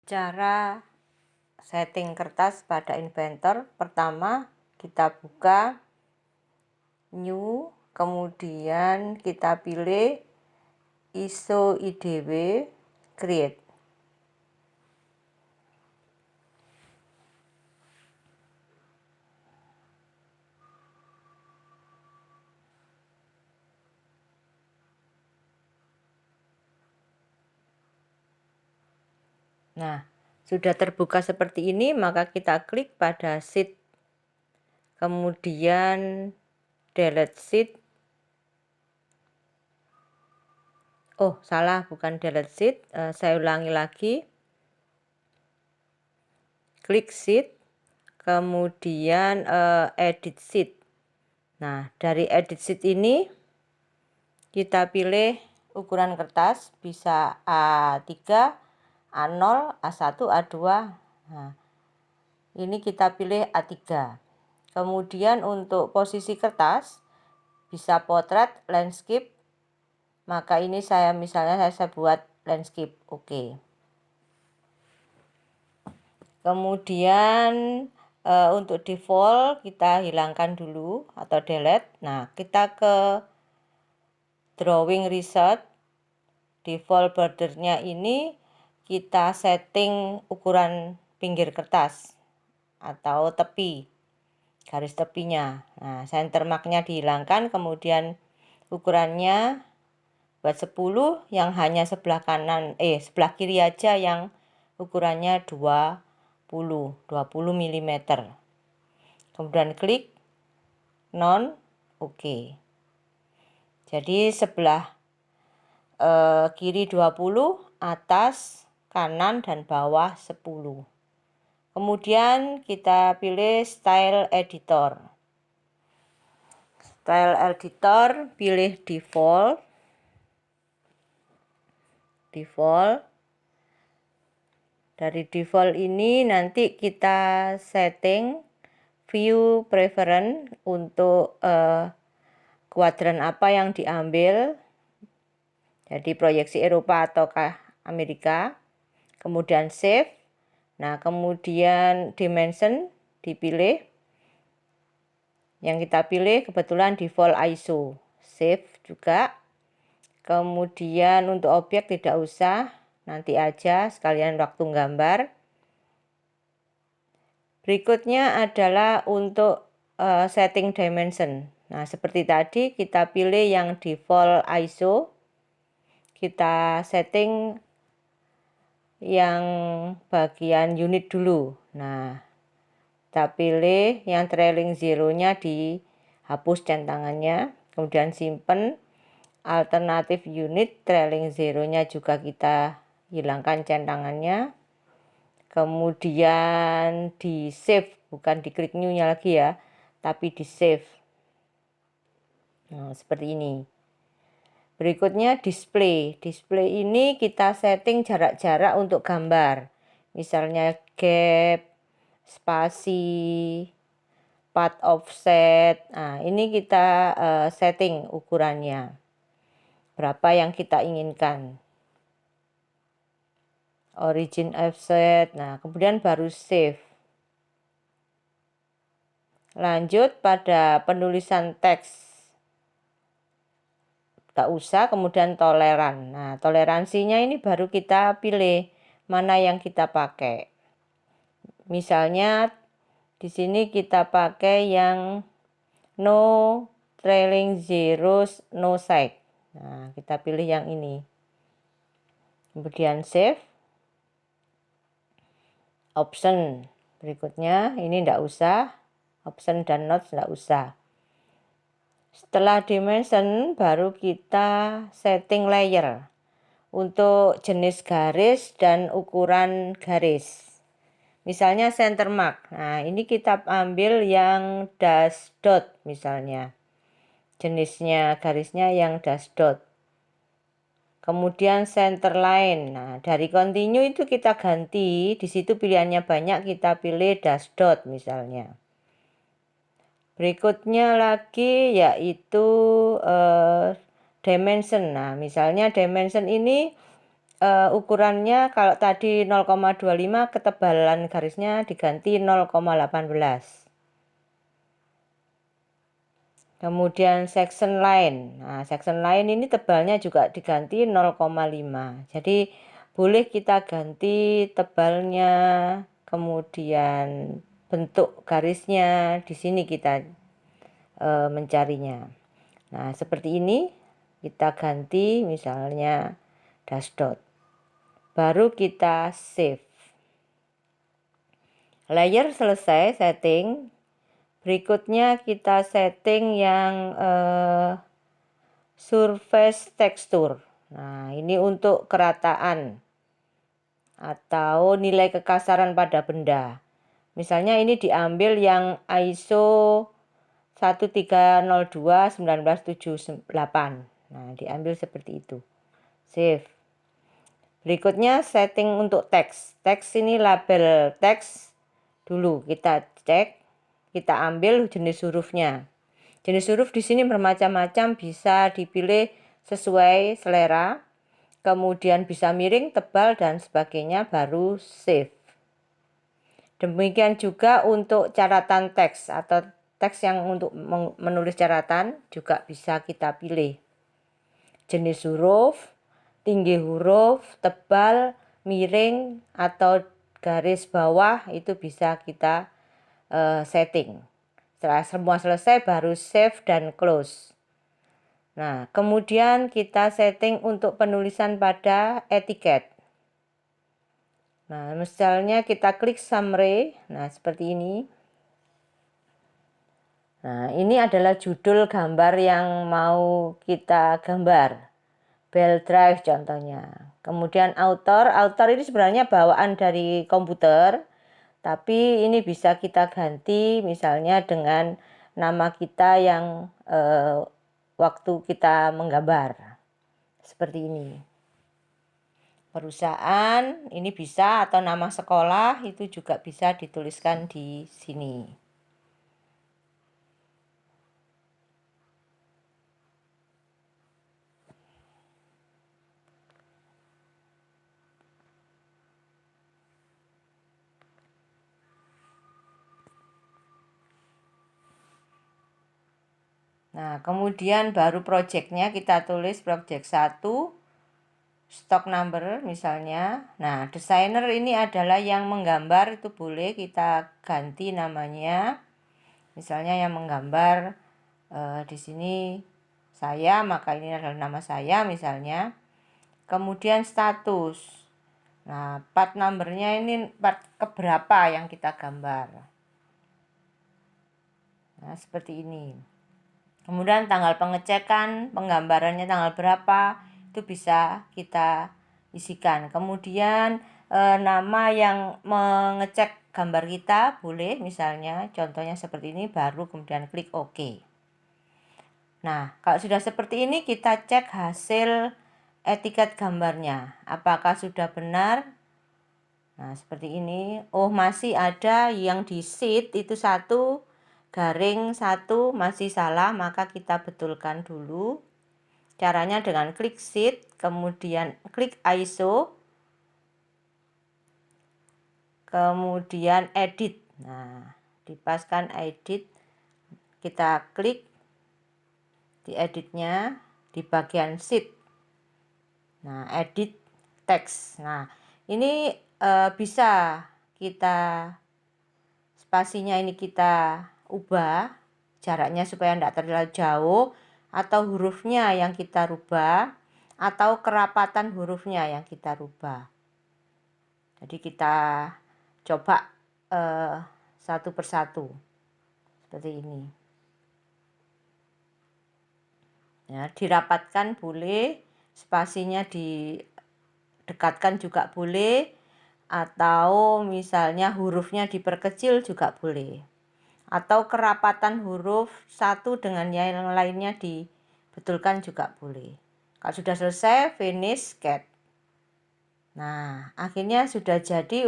Cara setting kertas pada Inventor, pertama kita buka New, kemudian kita pilih ISO IDW Create. Nah, sudah terbuka seperti ini, maka kita klik pada sheet, kemudian delete sheet. Oh, salah, bukan delete sheet. Saya ulangi lagi. Klik sheet, kemudian edit sheet. Nah, dari edit sheet ini kita pilih ukuran kertas, bisa A3, A0, A1, A2. Nah, ini kita pilih A3. Kemudian untuk posisi kertas bisa potret, landscape. Maka ini misalnya saya buat landscape. Oke. Kemudian untuk default kita hilangkan dulu atau delete. Nah, kita ke drawing result. Default bordernya ini kita setting ukuran pinggir kertas atau tepi, garis tepinya. Nah, center marknya dihilangkan, kemudian ukurannya buat 10 yang hanya sebelah sebelah kiri aja yang ukurannya 20 mm. Kemudian klik non, oke. Jadi sebelah kiri 20, atas, kanan, dan bawah 10. Kemudian kita pilih style editor. Style editor, pilih default. Dari default ini nanti kita setting view preference untuk kuadran apa yang diambil. Jadi proyeksi Eropa ataukah Amerika. Kemudian save. Nah, kemudian dimension dipilih. Yang kita pilih kebetulan default ISO. Save juga. Kemudian untuk objek tidak usah, nanti aja sekalian waktu gambar. Berikutnya adalah untuk setting dimension. Nah, seperti tadi kita pilih yang default ISO. Kita setting yang bagian unit dulu. Nah, kita pilih yang trailing zero-nya dihapus centangannya, kemudian simpen. Alternatif unit trailing zero-nya juga kita hilangkan centangannya. Kemudian di save, bukan di klik new-nya lagi ya, tapi di save. Nah, seperti ini. Berikutnya display. Display ini kita setting jarak-jarak untuk gambar. Misalnya gap, spasi, path offset. Nah, ini kita setting ukurannya. Berapa yang kita inginkan. Origin offset. Nah, kemudian baru save. Lanjut pada penulisan teks. Tak usah, kemudian toleran. Nah, toleransinya ini baru kita pilih mana yang kita pakai. Misalnya di sini kita pakai yang no trailing zeros, no side. Nah, kita pilih yang ini. Kemudian save. Option berikutnya ini enggak usah. Option dan notes enggak usah. Setelah dimension baru kita setting layer untuk jenis garis dan ukuran garis. Misalnya center mark. Nah, ini kita ambil yang dash dot misalnya. Jenisnya garisnya yang dash dot. Kemudian center line. Nah, dari continue itu kita ganti. Di situ pilihannya banyak, kita pilih dash dot misalnya. Berikutnya lagi yaitu dimension. Nah, misalnya dimension ini ukurannya kalau tadi 0,25, ketebalan garisnya diganti 0,18. Kemudian section line. Nah, section line ini tebalnya juga diganti 0,5. Jadi boleh kita ganti tebalnya, kemudian bentuk garisnya. Di sini kita mencarinya. Nah, seperti ini kita ganti misalnya dash dot. Baru kita save. Layer selesai setting. Berikutnya kita setting yang surface texture. Nah, ini untuk kerataan atau nilai kekasaran pada benda. Misalnya ini diambil yang ISO 1302-1978. Nah, diambil seperti itu. Save. Berikutnya setting untuk teks. Teks ini label teks dulu kita cek, kita ambil jenis hurufnya. Jenis huruf di sini bermacam-macam, bisa dipilih sesuai selera. Kemudian bisa miring, tebal dan sebagainya, baru save. Demikian juga untuk catatan teks atau teks yang untuk menulis catatan juga bisa kita pilih. Jenis huruf, tinggi huruf, tebal, miring atau garis bawah itu bisa kita setting. Setelah semua selesai baru save dan close. Nah, kemudian kita setting untuk penulisan pada etiket. Nah, misalnya kita klik summary. Nah, seperti ini. Nah, ini adalah judul gambar yang mau kita gambar. Bell drive contohnya. Kemudian author ini sebenarnya bawaan dari komputer. Tapi ini bisa kita ganti misalnya dengan nama kita yang waktu kita menggambar. Seperti ini. Perusahaan ini bisa, atau nama sekolah itu juga bisa dituliskan di sini. Nah, kemudian baru projectnya kita tulis project 1, stock number misalnya. Nah, desainer ini adalah yang menggambar, itu boleh kita ganti namanya. Misalnya yang menggambar di sini saya, maka ini adalah nama saya misalnya. Kemudian status. Nah, part numbernya ini part keberapa yang kita gambar. Nah, seperti ini. Kemudian tanggal pengecekan, penggambarannya tanggal berapa, itu bisa kita isikan. Kemudian nama yang mengecek gambar kita boleh, misalnya contohnya seperti ini, baru kemudian klik OK. Nah, kalau sudah seperti ini kita cek hasil etiket gambarnya. Apakah sudah benar? Nah, seperti ini. Oh, masih ada yang di sheet itu 1/1 masih salah, maka kita betulkan dulu. Caranya dengan klik sheet, kemudian klik ISO, kemudian edit. Nah, dipaskan edit, kita klik di editnya di bagian sheet. Nah, edit teks. Nah, ini bisa kita spasinya ini kita ubah jaraknya supaya tidak terlalu jauh, atau hurufnya yang kita rubah, atau kerapatan hurufnya yang kita rubah. Jadi kita coba satu persatu seperti ini. Ya, dirapatkan boleh, spasinya didekatkan juga boleh, atau misalnya hurufnya diperkecil juga boleh. Atau kerapatan huruf satu dengan yang lainnya dibetulkan juga boleh. Kalau sudah selesai, finish cat. Nah, akhirnya sudah jadi.